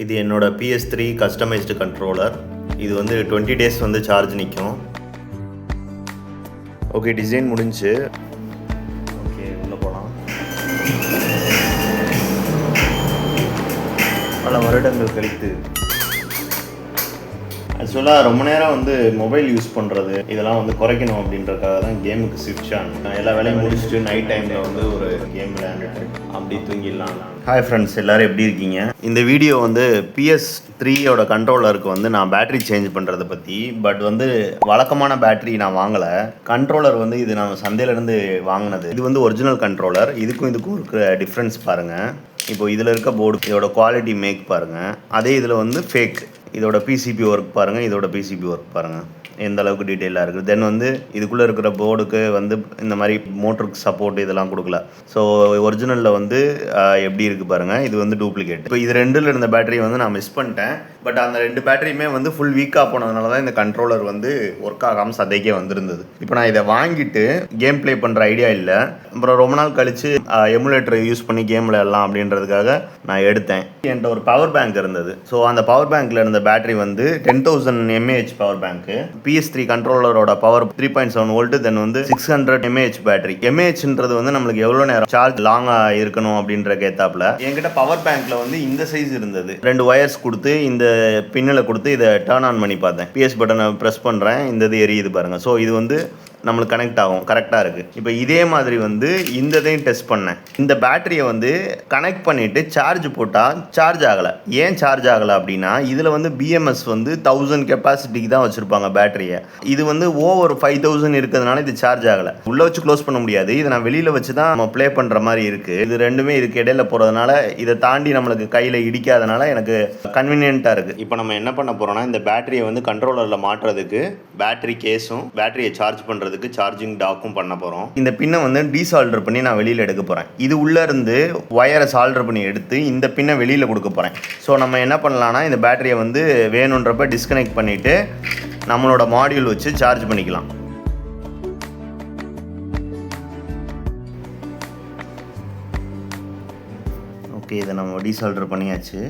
இது என்னோட PS3 customised controller. இது வந்து 20 டேஸ் வந்து சார்ஜ் நிற்கும். ஓகே, டிசைன் முடிஞ்சு. ஓகே, உள்ளே போகலாம். பல வருடங்கள் கழித்து ஆக்சுவலாக ரொம்ப நேரம் வந்து மொபைல் யூஸ் பண்ணுறது இதெல்லாம் வந்து குறைக்கணும் அப்படின்றதுக்காக தான் கேமுக்கு ஸ்விட்ச் ஆன். எல்லா வேலையும் முடிச்சுட்டு நைட் டைமில் வந்து ஒரு கேம் விளையாண்டுட்டு அப்படி தூங்கிடலாம். ஹாய் ஃப்ரெண்ட்ஸ், எல்லோரும் எப்படி இருக்கீங்க? இந்த வீடியோ வந்து PS3யோட கண்ட்ரோலருக்கு வந்து நான் பேட்டரி சேஞ்ச் பண்ணுறதை பற்றி. பட் வந்து வழக்கமான பேட்டரி நான் வாங்கலை. கண்ட்ரோலர் வந்து இது நான் சந்தையிலேருந்து வாங்கினது. இது வந்து ஒரிஜினல் கண்ட்ரோலர். இதுக்கும் இருக்கிற டிஃப்ரென்ஸ் பாருங்கள். இப்போ இதில் இருக்க போர்டு, இதோட குவாலிட்டி மேக் பாருங்கள். அதே இதில் வந்து ஃபேக். இதோட பிசிபி ஒர்க் பாருங்கள், இதோட பிசிபி ஒர்க் பாருங்கள் எந்த அளவுக்கு டீட்டெயிலாக இருக்குது. தென் வந்து இதுக்குள்ளே இருக்கிற போர்டுக்கு வந்து இந்த மாதிரி மோட்டருக்கு சப்போர்ட் இதெல்லாம் கொடுக்கல. ஸோ ஒரிஜினலில் வந்து எப்படி இருக்குது பாருங்கள். இது வந்து டூப்ளிகேட். இப்போ இது ரெண்டில் இருந்த பேட்டரி வந்து நான் மிஸ் பண்ணிட்டேன். பட் அந்த ரெண்டு பேட்டரியுமே வந்து ஃபுல் வீக்காக போனதுனால தான் இந்த கண்ட்ரோலர் வந்து ஒர்க் ஆகாமல் சதைக்கே வந்திருந்தது. இப்போ நான் இதை வாங்கிட்டு கேம் ப்ளே பண்ணுற ஐடியா இல்லை. அப்புறம் ரொம்ப நாள் கழித்து எமுலேட்டரை யூஸ் பண்ணி கேம் விளையாடலாம் அப்படின்றதுக்காக நான் எடுத்தேன். என்கிட்ட ஒரு பவர் பேங்க் இருந்தது. ஸோ அந்த பவர் பேங்க்கில் இருந்த பேட்டரி வந்து 10,000 mAh பவர் பேங்க்கு. PS3 கண்ட்ரோலரோட பவர் 3.7 வோல்ட். தென் வந்து 600 mAh பேட்டரி. mAhன்றது வந்து நம்மளுக்கு எவ்வளோ நேரம் சார்ஜ் லாங்காக இருக்கணும் அப்படின்ற கேத்தாப்புல என்கிட்ட பவர் பேங்க்கில் வந்து இந்த சைஸ் இருந்தது. 2 வயர்ஸ் கொடுத்து இந்த பின்னில் கொடுத்து இதை டர்ன் ஆன் பண்ணி பார்த்தேன். PS பட்டனை ப்ரெஸ் பண்ணுறேன், இந்த இது எரியுது பாருங்கள். ஸோ இது வந்து நம்மளுக்கு கனெக்ட் ஆகும், கரெக்டாக இருக்குது. இப்போ இதே மாதிரி வந்து இந்த இதையும் டெஸ்ட் பண்ணேன். இந்த பேட்டரியை வந்து கனெக்ட் பண்ணிவிட்டு சார்ஜ் போட்டால் சார்ஜ் ஆகலை. ஏன் சார்ஜ் ஆகலை அப்படின்னா இதில் வந்து BMS வந்து 1000 கெப்பாசிட்டிக்கு தான் வச்சுருப்பாங்க பேட்டரியை. இது வந்து ஓவர் 5000 இருக்கிறதுனால இது சார்ஜ் ஆகலை. உள்ளே வச்சு க்ளோஸ் பண்ண முடியாது. இதை நான் வெளியில் வச்சு தான் நம்ம ப்ளே பண்ணுற மாதிரி இருக்குது. இது ரெண்டுமே இதுக்கு இடையில போகிறதுனால இதை தாண்டி நம்மளுக்கு கையில் இடிக்காதனால எனக்கு கன்வீனியண்ட்டாக இருக்குது. இப்போ நம்ம என்ன பண்ண போகிறோம்னா இந்த பேட்டரியை வந்து கண்ட்ரோலரில் மாட்டுறதுக்கு பேட்டரி கேஸும் பேட்டரியை சார்ஜ் பண்ணுறதுக்கு சார்ஜிங் டாக்கும் பண்ண போகிறோம். இந்த பின்னை வந்து டீசால்டர் பண்ணி நான் வெளியில் எடுக்க போகிறேன். இது உள்ளே இருந்து ஒயரை சால்டர் பண்ணி எடுத்து இந்த பின்னை வெளியில் கொடுக்க போகிறேன். ஸோ நம்ம என்ன பண்ணலாம்னா இந்த பேட்டரியை வந்து வேணுன்றப்ப டிஸ்கனெக்ட் பண்ணிவிட்டு நம்மளோட மாடியூல் வச்சு சார்ஜ் பண்ணிக்கலாம். ஓகே, இதை நம்ம டீசால்டர் பண்ணியாச்சு.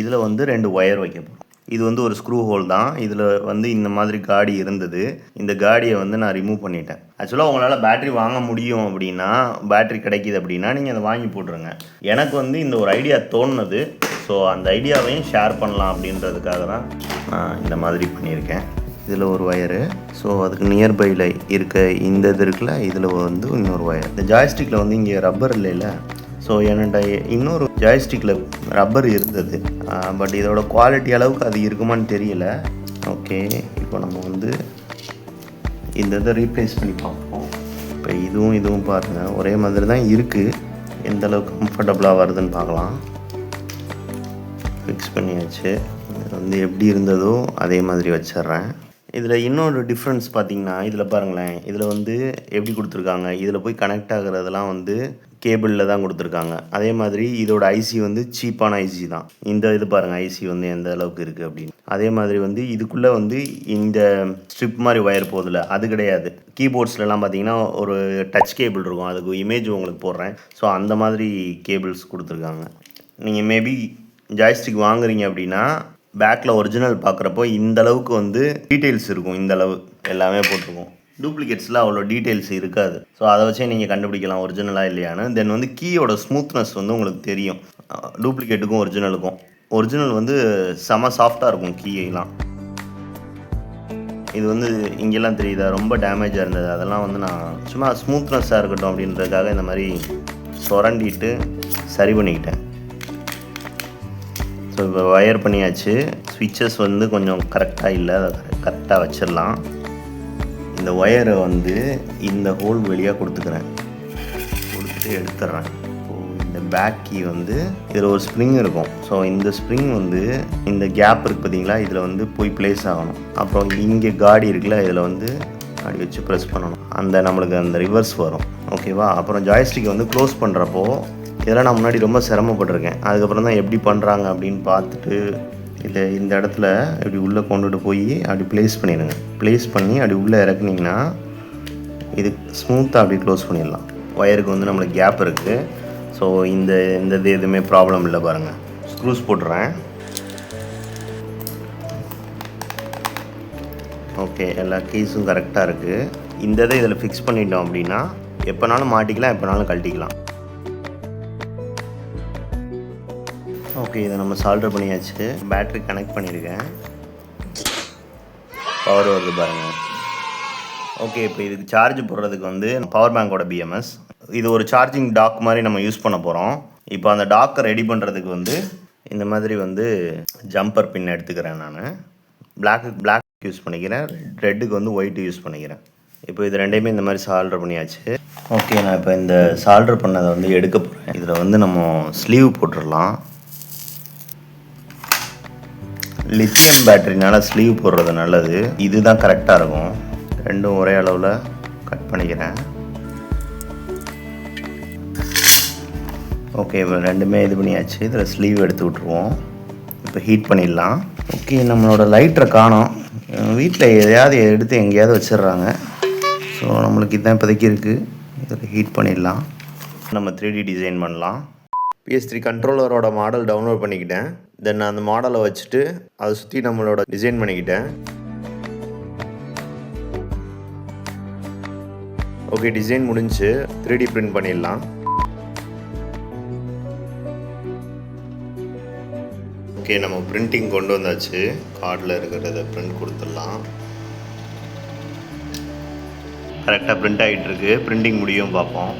இதில் வந்து 2 ஒயர் வைக்க போகிறோம். இது வந்து ஒரு ஸ்க்ரூ ஹோல் தான். இதில் வந்து இந்த மாதிரி காடி இருந்தது. இந்த காடியை வந்து நான் ரிமூவ் பண்ணிட்டேன். ஆக்சுவலாக உங்களால் பேட்டரி வாங்க முடியும் அப்படின்னா, பேட்டரி கிடைக்கிது அப்படின்னா நீங்கள் அதை வாங்கி போட்டுருங்க. எனக்கு வந்து இந்த ஒரு ஐடியா தோணுனது. ஸோ அந்த ஐடியாவையும் ஷேர் பண்ணலாம் அப்படின்றதுக்காக தான் நான் இந்த மாதிரி பண்ணியிருக்கேன். இதில் ஒரு ஒயரு. ஸோ அதுக்கு நியர்பையில் இருக்க இந்த இது இருக்குல்ல, இதில் வந்து இன்னொரு ஒயர். இந்த ஜாய்ஸ்டிக்கில் வந்து இங்கே ரப்பர் இல்லைல்ல. ஸோ என்கிட்ட இன்னொரு ஜாய்ஸ்டிக்கில் ரப்பர் இருந்தது. பட் இதோட குவாலிட்டி அளவுக்கு அது இருக்குமான்னு தெரியல. ஓகே, இப்போ நம்ம வந்து இந்த இதை ரீப்ளேஸ் பண்ணி பார்ப்போம். இப்போ இதுவும் பாருங்கள் ஒரே மாதிரி தான் இருக்குது. எந்த அளவுக்கு கம்ஃபர்டபுளாக வருதுன்னு பார்க்கலாம். ஃபிக்ஸ் பண்ணியாச்சு. இது வந்து எப்படி இருந்ததோ அதே மாதிரி வச்சிட்றேன். இதில் இன்னொரு டிஃப்ரென்ஸ் பார்த்திங்கன்னா, இதில் பாருங்களேன், இதில் வந்து எப்படி கொடுத்துருக்காங்க, இதில் போய் கனெக்ட் ஆகுறதெல்லாம் வந்து கேபிளில் தான் கொடுத்துருக்காங்க. அதே மாதிரி இதோட ஐசி வந்து சீப்பான ஐசி தான். இந்த இது பாருங்கள் ஐசி வந்து எந்த அளவுக்கு இருக்குது அப்படின்னு. அதே மாதிரி வந்து இதுக்குள்ளே வந்து இந்த ஸ்ட்ரிப் மாதிரி ஒயர் போதில்ல, அது கிடையாது. கீபோர்ட்ஸ்லாம் பார்த்தீங்கன்னா ஒரு டச் கேபிள் இருக்கும். அதுக்கு இமேஜ் உங்களுக்கு போடுறேன். ஸோ அந்த மாதிரி கேபிள்ஸ் கொடுத்துருக்காங்க. நீங்கள் மேபி ஜாய்ஸ்டிக் வாங்குறீங்க அப்படின்னா பேக்கில் ஒரிஜினல் பார்க்குறப்போ இந்த அளவுக்கு வந்து டீட்டெயில்ஸ் இருக்கும். இந்த அளவு எல்லாமே போட்டிருக்கும். டூப்ளிகேட்ஸில் அவ்வளோ டீட்டெயில்ஸ் இருக்காது. ஸோ அதை வச்சே நீங்கள் கண்டுபிடிக்கலாம் ஒரிஜினலாக இல்லையான்னு. தென் வந்து கீயோட ஸ்மூத்னஸ் வந்து உங்களுக்கு தெரியும் டூப்ளிகேட்டுக்கும் ஒரிஜினலுக்கும். ஒரிஜினல் வந்து செம சாஃப்டாக இருக்கும் கீயெல்லாம். இது வந்து இங்கெல்லாம் தெரியுதா ரொம்ப டேமேஜாக இருந்தது. அதெல்லாம் வந்து நான் சும்மா ஸ்மூத்னஸ்ஸாக இருக்கட்டும் அப்படின்றதுக்காக இந்த மாதிரி சுரண்டிட்டு சரி பண்ணிக்கிட்டேன். ஸோ இப்போ ஒயர் பண்ணியாச்சு. ஸ்விட்சஸ் வந்து கொஞ்சம் கரெக்டாக இல்லை, அதை கரெக்டாக வச்சிடலாம். இந்த ஒயரை வந்து இந்த ஹோல் வழியாக கொடுத்துக்கிறேன். கொடுத்துட்டு எடுத்துடுறேன். இப்போது இந்த பேக் கீ வந்து இதில் ஒரு ஸ்ப்ரிங் இருக்கும். ஸோ இந்த ஸ்ப்ரிங் வந்து இந்த கேப் இருக்குது பார்த்தீங்களா, இதில் வந்து போய் ப்ளேஸ் ஆகணும். அப்புறம் இங்கே காடி இருக்குல்ல, இதில் வந்து அப்படி வச்சு ப்ரெஸ் பண்ணணும். நம்மளுக்கு அந்த ரிவர்ஸ் வரும். ஓகேவா? அப்புறம் ஜாய்ஸ்டிக் வந்து க்ளோஸ் பண்ணுறப்போ இதெல்லாம் நான் முன்னாடி ரொம்ப சிரமப்பட்டிருக்கேன். அதுக்கப்புறம் தான் எப்படி பண்ணுறாங்க அப்படின்னு பார்த்துட்டு இந்த இடத்துல இப்படி உள்ளே கொண்டுட்டு போய் அப்படி ப்ளேஸ் பண்ணிடுங்க. ப்ளேஸ் பண்ணி அப்படி உள்ளே இறக்குனிங்கன்னா இது ஸ்மூத்தாக அப்படி க்ளோஸ் பண்ணிடலாம். ஒயருக்கு வந்து நம்மளுக்கு கேப் இருக்குது. ஸோ இந்த எதுவுமே ப்ராப்ளம் இல்லை பாருங்கள். ஸோ ஸ்க்ரூஸ் போட்டுறேன். ஓகே, எல்லா கீஸும் கரெக்டாக இருக்குது. இந்த இதை இதில் ஃபிக்ஸ் பண்ணிட்டோம் அப்படின்னா எப்போனாலும் மாட்டிக்கலாம், எப்போனாலும் கழட்டிக்கலாம். ஓகே, இதை நம்ம சால்டர் பண்ணியாச்சு. பேட்ரி கனெக்ட் பண்ணியிருக்கேன். பவர் வருது பாருங்கள். ஓகே, இப்போ இதுக்கு சார்ஜ் போடுறதுக்கு வந்து பவர் பேங்கோட BMS. இது ஒரு சார்ஜிங் டாக் மாதிரி நம்ம யூஸ் பண்ண போகிறோம். இப்போ அந்த டாக்கை ரெடி பண்ணுறதுக்கு வந்து இந்த மாதிரி வந்து ஜம்பர் பின் எடுத்துக்கிறேன். நான் பிளாக் யூஸ் பண்ணிக்கிறேன், ரெட்டுக்கு வந்து ஒயிட்டு யூஸ் பண்ணிக்கிறேன். இப்போ இது ரெண்டையுமே இந்த மாதிரி சால்டர் பண்ணியாச்சு. ஓகே, நான் இப்போ இந்த சால்டர் பண்ணதை வந்து எடுக்க போகிறேன். இதில் வந்து நம்ம ஸ்லீவ் போட்டுடலாம். லித்தியம் பேட்டரினால ஸ்லீவ் போடுறது நல்லது. இதுதான் கரெக்டாக இருக்கும். ரெண்டும் ஒரே அளவில் கட் பண்ணிக்கிறேன். ஓகே, இப்போ ரெண்டுமே இது பண்ணியாச்சு. இதில் ஸ்லீவ் எடுத்து விட்ருவோம். இப்போ ஹீட் பண்ணிடலாம். ஓகே, நம்மளோட லைட்டரை காணோம். வீட்டில் எதையாவது எடுத்து எங்கேயாவது வச்சிடுறாங்க. ஸோ நம்மளுக்கு இதுதான் இப்போதைக்கு இருக்குது. இதில் ஹீட் பண்ணிடலாம். நம்ம 3D டிசைன் பண்ணலாம். PS3 கண்ட்ரோலரோட மாடல் டவுன்லோட் பண்ணிக்கிட்டேன். தென் அந்த மாடலை வச்சுட்டு அதை சுற்றி நம்மளோட டிசைன் பண்ணிக்கிட்டேன். ஓகே, டிசைன் முடிஞ்சு 3D பிரிண்ட் பண்ணிடலாம். ஓகே, நம்ம பிரிண்டிங் கொண்டு வந்தாச்சு. கார்டில் இருக்கிறத பிரிண்ட் கொடுத்துடலாம். கரெக்டாக பிரிண்ட் ஆகிட்டுருக்கு. பிரிண்டிங் முடியும் பார்ப்போம்.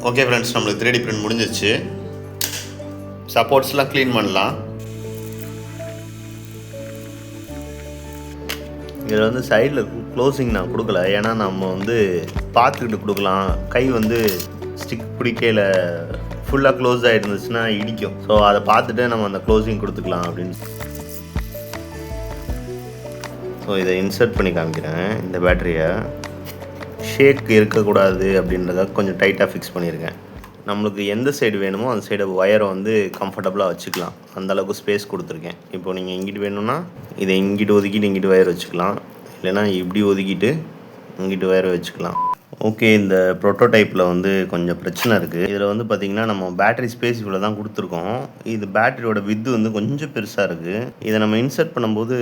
ஓகே ஃப்ரெண்ட்ஸ், நம்மளுக்கு 3D பிரிண்ட் முடிஞ்சிச்சு. சப்போர்ட்ஸ்லாம் க்ளீன் பண்ணலாம். இதில் வந்து சைடில் க்ளோசிங் நான் கொடுக்கல. ஏன்னா நம்ம வந்து பார்த்துக்கிட்டு கொடுக்கலாம். கை வந்து ஸ்டிக் பிடிக்கையில் ஃபுல்லாக க்ளோஸ் ஆகிருந்துச்சுன்னா இடிக்கும். ஸோ அதை பார்த்துட்டு நம்ம அந்த க்ளோசிங் கொடுத்துக்கலாம் அப்படின்னு. ஸோ இதை இன்சர்ட் பண்ணி காமிக்கிறேன். இந்த பேட்டரியை ஷேக் இருக்கக்கூடாது அப்படின்றத கொஞ்சம் டைட்டாக ஃபிக்ஸ் பண்ணியிருக்கேன். நம்மளுக்கு எந்த சைடு வேணுமோ அந்த சைடு ஒயரை வந்து கம்ஃபர்டபுளாக வச்சுக்கலாம். அந்தளவுக்கு ஸ்பேஸ் கொடுத்துருக்கேன். இப்போ நீங்கள் இங்கிட்டு வேணும்னா இதை இங்கிட்டு ஒதுக்கிட்டு இங்கிட்டு ஒயர் வச்சுக்கலாம். இல்லைனா இப்படி ஒதுக்கிட்டு இங்கிட்டு ஒயர் வச்சுக்கலாம். ஓகே, இந்த ப்ரோட்டோடைப்பில் வந்து கொஞ்சம் பிரச்சனை இருக்குது. இதில் வந்து பார்த்திங்கன்னா நம்ம பேட்டரி ஸ்பேஸ் இவ்வளோ தான் கொடுத்துருக்கோம். இது பேட்டரியோட வித்து வந்து கொஞ்சம் பெருசாக இருக்குது. இதை நம்ம இன்சர்ட் பண்ணும்போது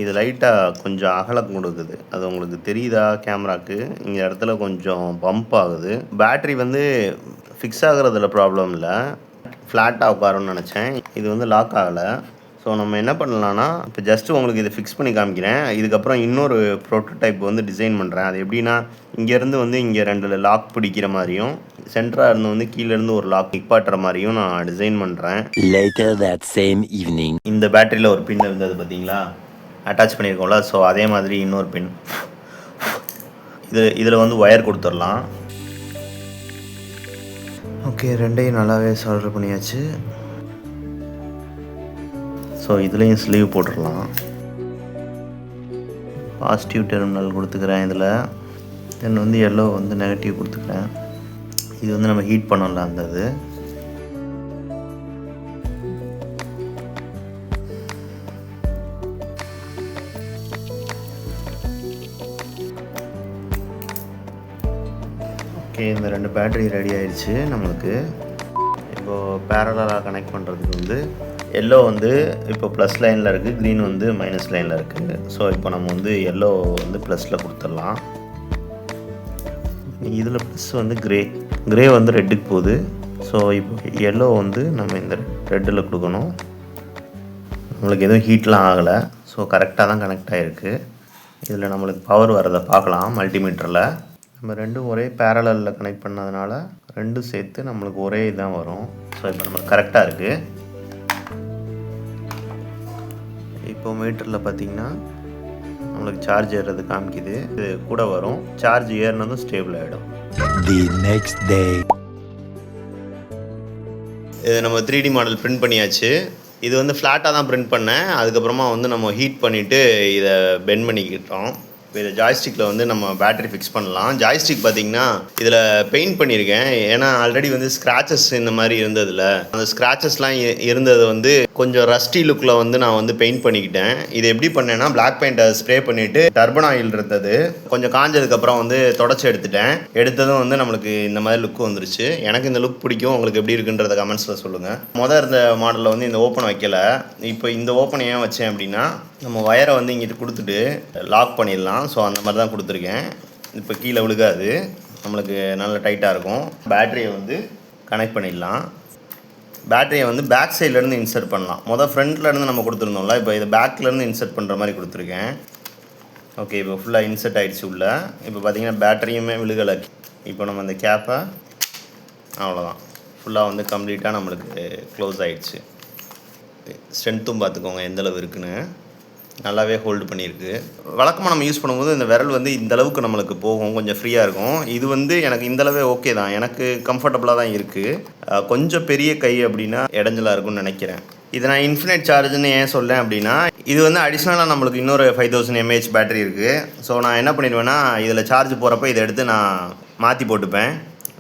இது லைட்டாக கொஞ்சம் அகலம் கொடுக்குது. அது உங்களுக்கு தெரியுதா கேமராக்கு? இந்த இடத்துல கொஞ்சம் பம்ப் ஆகுது. பேட்டரி வந்து ஃபிக்ஸ் ஆகிறதுல ப்ராப்ளம் இல்லை, ஃப்ளாட்டாக உட்காரும்னு நினச்சேன். இது வந்து லாக் ஆகலை. ஸோ நம்ம என்ன பண்ணலான்னா, இப்போ ஜஸ்ட்டு உங்களுக்கு இதை ஃபிக்ஸ் பண்ணி காமிக்கிறேன். இதுக்கப்புறம் இன்னொரு ப்ரோட்டோடைப் வந்து டிசைன் பண்ணுறேன். அது எப்படின்னா, இங்கேருந்து வந்து இங்கே 2 லாக் பிடிக்கிற மாதிரியும், சென்டராக இருந்து வந்து கீழேருந்து ஒரு லாக் நிப்பாட்டுற மாதிரியும் நான் டிசைன் பண்ணுறேன். Later that same evening. இந்த பேட்டரியில் ஒரு பின் இருந்தது பார்த்தீங்களா, அட்டாச் பண்ணியிருக்கோம்ல. ஸோ அதே மாதிரி இன்னொரு பின் இதில் வந்து ஒயர் கொடுத்துடலாம். ஓகே, ரெண்டையும் நல்லாவே சால்டர் பண்ணியாச்சு. ஸோ இதுலேயும் ஸ்லீவ் போட்டுடலாம். பாசிட்டிவ் டெர்மினல் கொடுத்துக்கிறேன் இதில். தென் வந்து எல்லோ வந்து நெகட்டிவ் கொடுத்துக்கிறேன். இது வந்து நம்ம ஹீட் பண்ணல அந்த இது. ஓகே, இந்த 2 பேட்டரி ரெடி ஆயிடுச்சு நம்மளுக்கு. இப்போது பேரலாக கனெக்ட் பண்ணுறதுக்கு வந்து எல்லோ வந்து இப்போ ப்ளஸ் லைனில் இருக்குது, க்ரீன் வந்து மைனஸ் லைனில் இருக்குது. ஸோ இப்போ நம்ம வந்து எல்லோ வந்து ப்ளஸில் கொடுத்துடலாம். இதில் ப்ளஸ் வந்து கிரே வந்து ரெட்டுக்கு போகுது. ஸோ இப்போ எல்லோ வந்து நம்ம இந்த ரெட்டில் கொடுக்கணும். நம்மளுக்கு எதுவும் ஹீட்லாம் ஆகலை. ஸோ கரெக்டாக தான் கனெக்ட் ஆகிருக்கு. இதில் நம்மளுக்கு பவர் வரதை பார்க்கலாம். மல்டிமீட்டரில் நம்ம ரெண்டும் ஒரே பேரலில் கனெக்ட் பண்ணதுனால ரெண்டும் சேர்த்து நம்மளுக்கு ஒரே இதான் வரும். ஸோ இப்போ நம்மளுக்கு கரெக்டாக இருக்குது. இப்போ மீட்டரில் பார்த்திங்கன்னா நம்மளுக்கு சார்ஜ் ஏறுறது காமிக்குது. இது கூட வரும். சார்ஜ் ஏறினதும் ஸ்டேபிள் ஆகிடும். The next day. இது நம்ம 3D மாடல் பிரிண்ட் பண்ணியாச்சு. இது வந்து ஃப்ளாட்டாக தான் பிரிண்ட் பண்ணேன். அதுக்கப்புறமா வந்து நம்ம ஹீட் பண்ணிவிட்டு இதை பெண்ட் பண்ணிக்கிட்டோம். இப்போ இதை ஜாய்ஸ்டிக்கில் வந்து நம்ம பேட்டரி ஃபிக்ஸ் பண்ணலாம். ஜாய்ஸ்டிக் பார்த்தீங்கன்னா இதில் பெயிண்ட் பண்ணியிருக்கேன். ஏன்னா ஆல்ரெடி வந்து ஸ்க்ராச்சஸ் இந்த மாதிரி இருந்ததில்ல, அந்த ஸ்க்ராச்சஸ்லாம் இருந்தது வந்து கொஞ்சம் ரஸ்டி லுக்கில் வந்து நான் வந்து பெயிண்ட் பண்ணிக்கிட்டேன். இது எப்படி பண்ணேன்னா பிளாக் பெயிண்ட்டை ஸ்ப்ரே பண்ணிவிட்டு டர்பன் ஆயில் இருந்தது கொஞ்சம் காஞ்சதுக்கப்புறம் வந்து தொடச்சி எடுத்ததும் வந்து நம்மளுக்கு இந்த மாதிரி லுக் வந்துருச்சு. எனக்கு இந்த லுக் பிடிக்கும். உங்களுக்கு எப்படி இருக்குன்றத கமெண்ட்ஸில் சொல்லுங்கள். இருந்த மாடலில் வந்து இந்த ஓப்பன் வைக்கல. இப்போ இந்த ஓப்பன் ஏன் வச்சேன் அப்படின்னா நம்ம வயரை வந்து இங்கிட்டு கொடுத்துட்டு லாக் பண்ணிடலாம். ஸோ அந்த மாதிரி தான் கொடுத்துருக்கேன். இப்போ கீழே விழுகாது, நம்மளுக்கு நல்ல டைட்டாக இருக்கும். பேட்டரியை வந்து கனெக்ட் பண்ணிடலாம். பேட்டரியை வந்து பேக் சைட்லேருந்து இன்சர்ட் பண்ணலாம். ஃப்ரண்ட்லேருந்து நம்ம கொடுத்துருந்தோம்ல, இப்போ இதை பேக்லேருந்து இன்சர்ட் பண்ணுற மாதிரி கொடுத்துருக்கேன். ஓகே, இப்போ ஃபுல்லாக இன்சர்ட் ஆகிடுச்சு உள்ள. இப்போ பார்த்தீங்கன்னா பேட்டரியுமே விழுகலை. இப்போ நம்ம இந்த கேப்பை அவ்வளோதான் ஃபுல்லாக வந்து கம்ப்ளீட்டாக நம்மளுக்கு க்ளோஸ் ஆகிடுச்சு. ஸ்ட்ரென்த்தும் பார்த்துக்கோங்க எந்தளவு இருக்குன்னு, நல்லாவே ஹோல்டு பண்ணியிருக்கு. வழக்கமாக நம்ம யூஸ் பண்ணும்போது இந்த விரல் வந்து இந்தளவுக்கு நம்மளுக்கு போகும், கொஞ்சம் ஃப்ரீயாக இருக்கும். இது வந்து எனக்கு இந்தளவே ஓகே தான், எனக்கு கம்ஃபர்டபுளாக தான் இருக்குது. கொஞ்சம் பெரிய கை அப்படின்னா இடைஞ்சலாக இருக்கும்னு நினைக்கிறேன். இதை நான் இன்ஃபினிட் சார்ஜ்னு ஏன் சொல்லேன் அப்படின்னா, இது வந்து அடிஷ்னலாக நம்மளுக்கு இன்னொரு 5000 mAh பேட்டரி இருக்குது. ஸோ நான் என்ன பண்ணிடுவேன்னா இதில் சார்ஜ் போகிறப்ப இதை எடுத்து நான் மாற்றி போட்டுப்பேன்.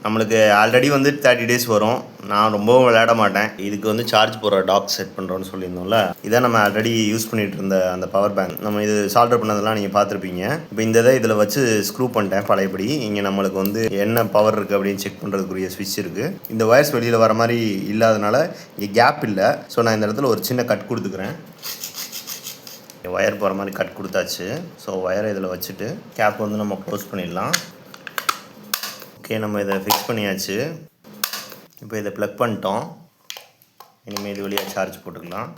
நம்மளுக்கு ஆல்ரெடி வந்து 30 days வரும். நான் ரொம்பவும் விளையாட மாட்டேன். இதுக்கு வந்து சார்ஜ் போகிற டாக் செட் பண்ணுறோன்னு சொல்லியிருந்தோம்ல, இதான் நம்ம ஆல்ரெடி யூஸ் பண்ணிகிட்டு இருந்த அந்த பவர் பேங்க். நம்ம இது சால்டர் பண்ணதெல்லாம் நீங்கள் பார்த்துருப்பீங்க. இப்போ இந்த இதை இதில் வச்சு ஸ்க்ரூ பண்ணிட்டேன் பழையபடி. இங்கே நம்மளுக்கு வந்து என்ன பவர் இருக்குது அப்படின்னு செக் பண்ணுறதுக்குரிய ஸ்விட்ச் இருக்குது. இந்த வயர்ஸ் வெளியில் வர மாதிரி இல்லாதனால இங்கே கேப் இல்லை. ஸோ நான் இந்த இடத்துல ஒரு சின்ன கட் கொடுத்துக்கிறேன். ஒயர் போகிற மாதிரி கட் கொடுத்தாச்சு. ஸோ ஒயரை இதில் வச்சுட்டு கேப் வந்து நம்ம க்ளோஸ் பண்ணிடலாம். ஓகே, நம்ம இதை ஃபிக்ஸ் பண்ணியாச்சு. இப்போ இதை ப்ளக் பண்ணிட்டோம். இனிமேல் இது வழியாக சார்ஜ் போட்டுக்கலாம்.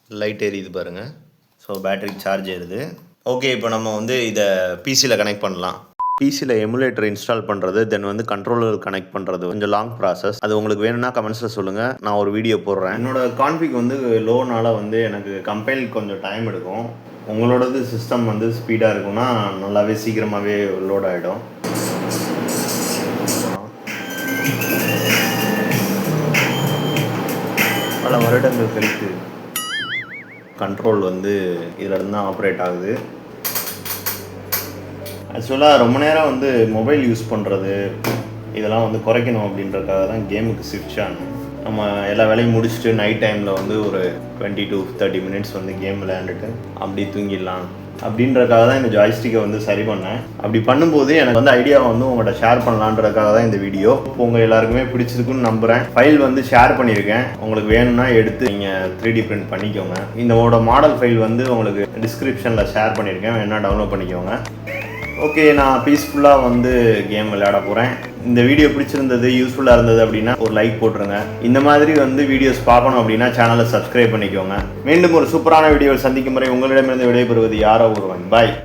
லைட் எரியுது பாருங்கள். ஸோ பேட்டரிக்கு சார்ஜ் ஏறுது. ஓகே, இப்போ நம்ம வந்து இதை பிசியில் கனெக்ட் பண்ணலாம். பிசியில் எமுலேட்டர் இன்ஸ்டால் பண்ணுறது, தென் வந்து கண்ட்ரோலர் கனெக்ட் பண்ணுறது கொஞ்சம் லாங் ப்ராசஸ். அது உங்களுக்கு வேணும்னா கமெண்ட்ஸில் சொல்லுங்கள், நான் ஒரு வீடியோ போடுறேன். என்னோடய கான்ஃபிக் வந்து லோனால வந்து எனக்கு கம்பைல் கொஞ்சம் டைம் எடுக்கும். உங்களோடது சிஸ்டம் வந்து ஸ்பீடாக இருக்குன்னா நல்லாவே சீக்கிரமாகவே லோட் ஆகிடும். பல வருடங்கள் கழித்து கண்ட்ரோல் வந்து இதில் தான் ஆப்ரேட் ஆகுது. ஆக்சுவலாக ரொம்ப நேரம் வந்து மொபைல் யூஸ் பண்ணுறது இதெல்லாம் வந்து குறைக்கணும் அப்படின்றதுக்காக தான் கேமுக்கு ஸ்விட்ச் ஆனேன். நம்ம எல்லா வேலையும் முடிச்சுட்டு நைட் டைமில் வந்து ஒரு 20 to 30 minutes வந்து கேம் விளையாண்டுட்டு அப்படி தூங்கிடலாம் அப்படின்றதுக்காக தான் இந்த ஜாய்ஸ்டிக்கை வந்து சரி பண்ணேன். அப்படி பண்ணும்போது எனக்கு வந்து ஐடியாவை வந்து உங்கள்கிட்ட ஷேர் பண்ணலான்றதுக்காக தான் இந்த வீடியோ. உங்கள் எல்லாருக்குமே பிடிச்சிருக்குன்னு நம்புகிறேன். ஃபைல் வந்து ஷேர் பண்ணியிருக்கேன். உங்களுக்கு வேணும்னா எடுத்து நீங்கள் 3D பிரிண்ட் பண்ணிக்கோங்க. இதோட மாடல் ஃபைல் வந்து உங்களுக்கு டிஸ்கிரிப்ஷனில் ஷேர் பண்ணியிருக்கேன், வேணா டவுன்லோட் பண்ணிக்கோங்க. ஓகே, நான் பீஸ்ஃபுல்லாக வந்து கேம் விளையாட போகிறேன். இந்த வீடியோ பிடிச்சிருந்தது, யூஸ்ஃபுல்லாக இருந்தது அப்படின்னா ஒரு லைக் போட்டுருங்க. இந்த மாதிரி வந்து வீடியோஸ் பார்க்கணும் அப்படின்னா சேனலை சப்ஸ்கிரைப் பண்ணிக்கோங்க. மீண்டும் ஒரு சூப்பரான வீடியோவில் சந்திக்கும் வரை உங்களிடமிருந்து விடைபெறுவது யாரோ ஒருவன். பாய்.